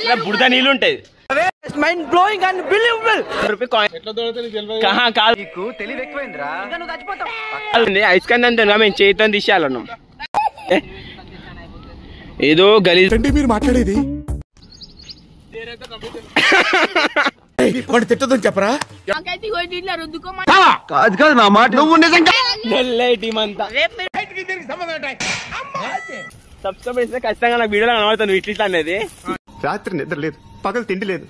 మెట్ల బురద నీళ్ళు ఉంటాయి. Mind blowing and believable. Ice కంది అంతే మేము చేతితో తీసేయాలన్నాం. ఏదో గలీజ్ అంటే మీరు మాట్లాడేది తిట్టదని చెప్పరా? కాదు కాదు నా మాట. నువ్వు నిజంగా టీం అంతా సబ్స్క్రైబ్ ఖచ్చితంగా నాకు వీడియోలో కనబడుతుంది ఇట్లా అనేది. రాత్రి నిద్ర లేదు, పగలు తిండి లేదు.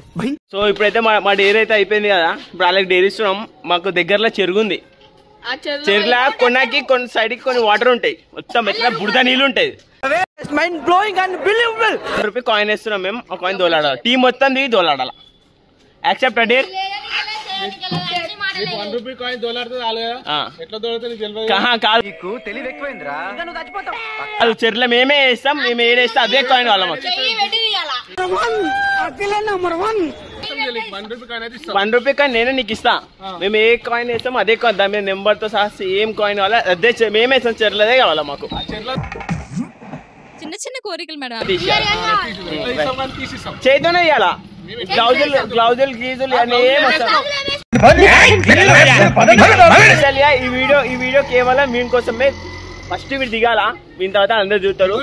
సో ఇప్పుడైతే మా డైరీ అయితే అయిపోయింది కదా. ఇప్పుడు అలాగే డైరీ ఇస్తున్నాం. మాకు దగ్గరలో చెరుగు ఉంది. చెరువులో కొన్నాకి కొన్ని సైడ్ కి కొన్ని వాటర్ ఉంటాయి. మొత్తం ఎట్లా బురద నీళ్ళు ఉంటాయి. Mind blowing and believable. రూపాయి కాయిన్ వేస్తున్నాం మేము. ఆ కాయిన్ దోలాడాలి. టీం మొత్తం దిగి దోలాడాలి. Accept dare. చెర్ల మేమే వేస్తాం. మేము ఏడేస్తాం అదే కాయిన్ వాళ్ళ మాకు. ₹1 కాయిన్ నేనే నీకు ఇస్తా. మేము ఏ కాయిన్ వేస్తాం అదే కాయిన్. దాని మీద నెంబర్ తో సహా సేమ్ కాయిన్ కావాలా అదే మేమే వేస్తాం. చెర్లదే కావాలా మాకు. చిన్న చిన్న కోరికలు మేడం. చేతోనే ఇవ్వాలా. గ్లౌజులు గీజులు అన్నీ ఈ వీడియో కేవలం మీకోసమే. ఫస్ట్ వీడు దిగాల, దీని తర్వాత అందరు చూస్తారు.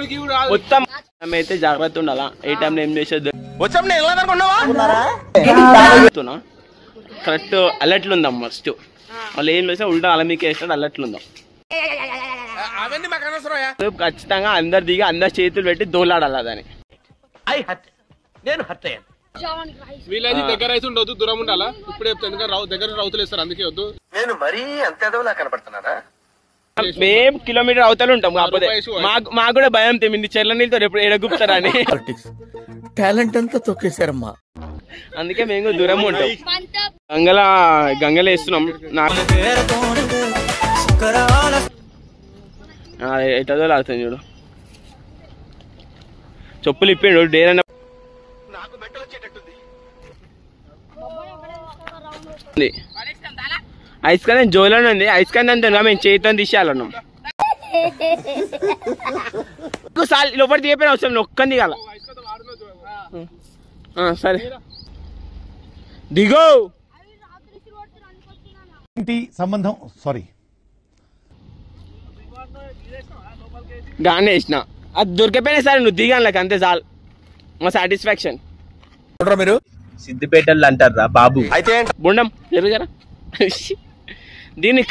మొత్తం అయితే జాగ్రత్త ఉండాలా. ఏ టైంలో ఏం చేసేది కరెక్ట్ అలర్ట్లు ఉందాం. ఫస్ట్ వాళ్ళు ఏం చేస్తే ఉల్టా అలా మీకు వేస్తాడు. అలర్ట్లు ఉందాం. ఖచ్చితంగా అందరు దిగి అందరు చేతులు పెట్టి దోలాడాలి. దాన్ని వీళ్ళది దగ్గర అయితే ఉండొద్దు, దూరం ఉండాలా. ఇప్పుడు దగ్గర రౌతులు ఇస్తారు, అందుకే వద్దు. నేను మరీ అంత ఎదవలా కనపడుతున్నారా? మేము కిలోమీటర్ అవతలు ఉంటాం. కాకపోతే మాకు కూడా భయం తెమ్మింది చెర్ల నీళ్ళతో ఎప్పుడు ఎడగుప్తారా అని. టాలెంట్ అంతా తొక్కేశారమ్మా. అందుకే మేము దూరం ఉంటాం. గంగలో వేస్తున్నాం. ఎటదో లాగుతుంది చూడు. చెప్పులు ఇప్పిండు డేర్ అన్న. ఐస్ కంది జోలోనే ఉంది. ఐస్ కంది అంతే మేము చేతితో తీసేయాలన్నాం. లోపలి తీయపోయిన అవసరం ఒక్కంది కాల. సరే దిగో. సంబంధం సారీ గానే వేసిన అది దొరికిపోయినా సరే నువ్వు దిగాను అంతే చాలు మా సాటిస్ఫాక్షన్. మీరు సిద్దిపేటలు అంటారా బాబు? అయితే బొండం జరుగుజరా దీన్ని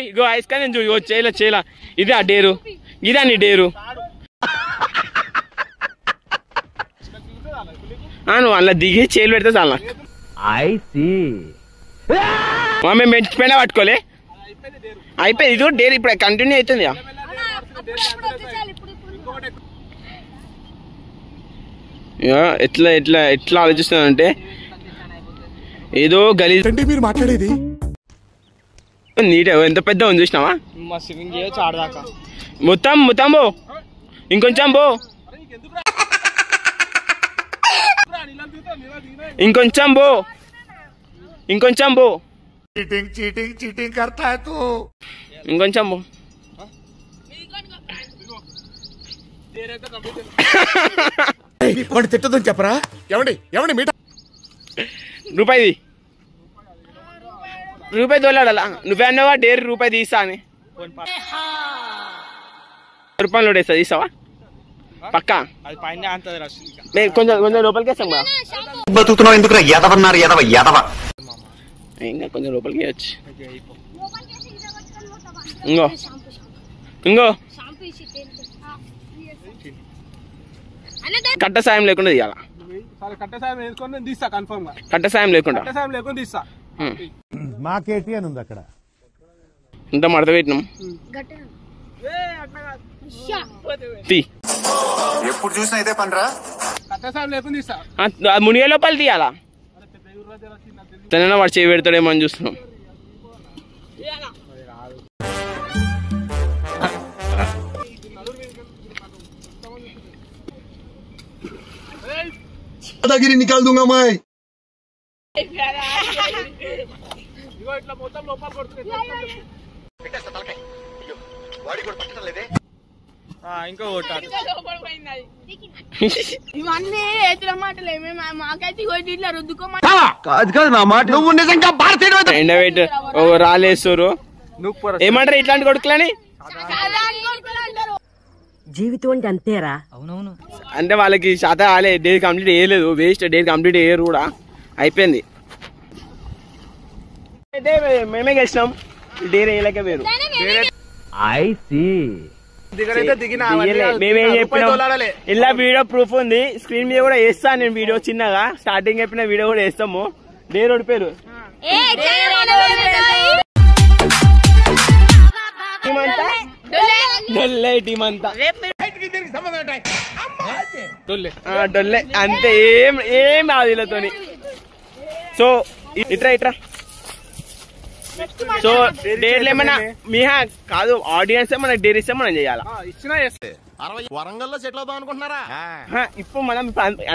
ఇగో ఐస్ కానీ చూడు. చేయలా ఇది ఆ డేరు, ఇదా నీ డేరు. నువ్వు అలా దిగి చేయలు పెడితే చాలు నాకు. మేము పెంచిపోయినా పట్టుకోలే అయిపోయింది. ఇది కూడా డేర్ ఇప్పుడు కంటిన్యూ అవుతుంది. ఎట్లా ఎట్లా ఎట్లా ఆలోచిస్తున్నానంటే ఏదో గలీజ్ అంటే మీరు మాట్లాడేది నీట్. ఎంత పెద్ద ఉంది చూసినావా? మొత్తం బో, ఇంకొంచెం బో, ఇంకొంచెం బో, ఇంకొంచెం బో. చీటింగ్ करता है तू. ఇంకొంచెం బో. తిట్టదని చెప్పరా? ఎవడి మీట రూపాయి తోలాడాలా? నువ్వే అన్నావా డేర్ రూపాయి తీస్తా అని. ₹1 నోటేస్తా, తీసావా? పక్కా కొంచెం లోపలికి వేస్తాం కదా. బతుకుతున్నావు ఎందుకు? ఎదవన్నారు ఎదవ ఇంకా కొంచెం లోపలికి వేయచ్చు. ఇంకో కట్ట సాయం లేకుండా తీయాల. కట్ట సాయం లేకుండా మాకేటి అని ఉంది అక్కడ. ఇంత మడత పెట్టినాం. ఎప్పుడు చూసినా ఇదే పనిరా. మునిగే లోపల తీయాలా? తన వాడు చేయి పెడతాడేమో అని చూస్తున్నాం. दादागिरी निकाल दूंगा मैं. ఇంకా కొట్టాలి ఇవన్నీ ఏతుల మాటలే మాకైతే ఇట్లా రుద్దుకోమని కాదు కాదు నా మాట నువ్వు నిజంగా భారతీయ ఎండబెట్టి రాలేస్తారు ఏమంటారు ఇట్లాంటి కొడుకులని జీవితం అంటే అంతేరా. అంటే వాళ్ళకి శాత కాలే, డేట్ కంప్లీట్ చేయలేదు, వేస్ట్, డేట్ కంప్లీట్ చేయరు కూడా, అయిపోయింది. అయితే మేమే గెలిచినాం, డేర్ వేయలేక వేరు. మేమేం చెప్పినాం ఇలా వీడియో ప్రూఫ్ ఉంది, స్క్రీన్ మీద కూడా వేస్తాను నేను వీడియో చిన్నగా, స్టార్టింగ్ చెప్పిన వీడియో కూడా వేస్తాము. డేర్ ఓడిపోయారు. టీమ్ అంతా డొల్లే అంతే, ఏం రాదు వీళ్ళతోని. సో ఇట్రా సో డేర్లు ఏమన్నా మీహా కాదు, ఆడియన్స్ మనకి డేర్ ఇస్తే మనం చేయాలా. వరంగల్లో సెటిల్ అవుదాం అనుకుంటున్నారా? ఇప్పుడు మనం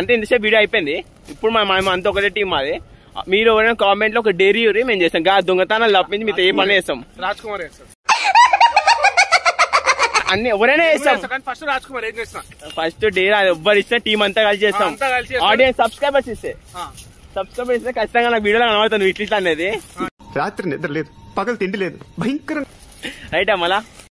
అంటే ఇంతసేపు వీడియో అయిపోయింది, ఇప్పుడు మనం అంత ఒకటే టీం మాది. మీరు ఎవరైనా కామెంట్ లో ఒక డేరీ యూరి మేము చేస్తాం, గా దొంగతనాలు తప్పించి మీతో ఏ పని చేస్తాం. రాజ్ కుమార్ అన్ని ఎవరైనా చేస్తాం. ఫస్ట్ రాజ్ కుమార్ ఏం చేస్తా, ఫస్ట్ డేర్ అది ఎవ్వరు ఇస్తే టీం అంతా కలిసి చేస్తాం. ఆడియన్స్ సబ్స్క్రైబర్స్ ఇస్తే ఖచ్చితంగా నాకు వీడియోలో కనబడుతుంది ఇట్లా అనేది. రాత్రి నిద్ర లేదు, పగలు తిండి లేదు, భయంకరంగా రైటా మళ్ళా